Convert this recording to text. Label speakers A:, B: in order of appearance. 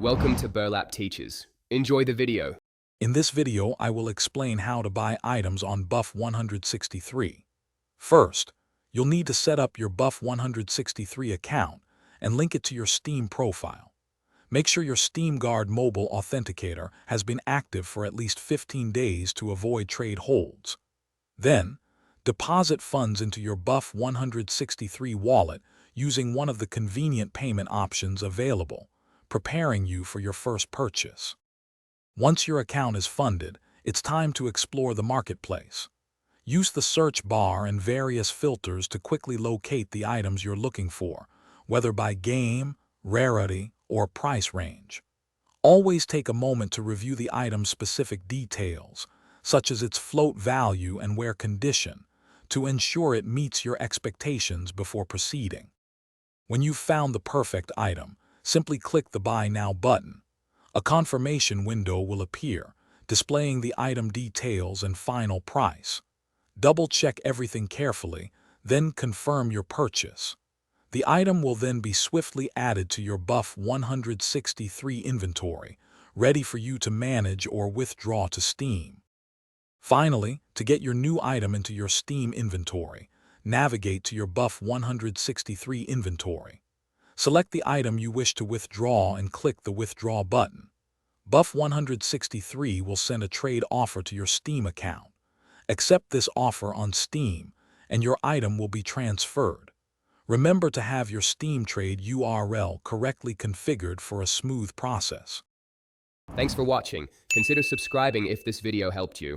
A: Welcome to Burlap Teachers. Enjoy the video.
B: In this video, I will explain how to buy items on Buff163. First, you'll need to set up your Buff163 account and link it to your Steam profile. Make sure your Steam Guard mobile authenticator has been active for at least 15 days to avoid trade holds. Then, deposit funds into your Buff163 wallet using one of the convenient payment options available, preparing you for your first purchase. Once your account is funded, it's time to explore the marketplace. Use the search bar and various filters to quickly locate the items you're looking for, whether by game, rarity, or price range. Always take a moment to review the item's specific details, such as its float value and wear condition, to ensure it meets your expectations before proceeding. When you've found the perfect item, simply click the Buy Now button. A confirmation window will appear, displaying the item details and final price. Double-check everything carefully, then confirm your purchase. The item will then be swiftly added to your Buff163 inventory, ready for you to manage or withdraw to Steam. Finally, to get your new item into your Steam inventory, navigate to your Buff163 inventory. Select the item you wish to withdraw and click the Withdraw button. Buff163 will send a trade offer to your Steam account. Accept this offer on Steam, and your item will be transferred. Remember to have your Steam trade URL correctly configured for a smooth process.
A: Thanks for watching. Consider subscribing if this video helped you.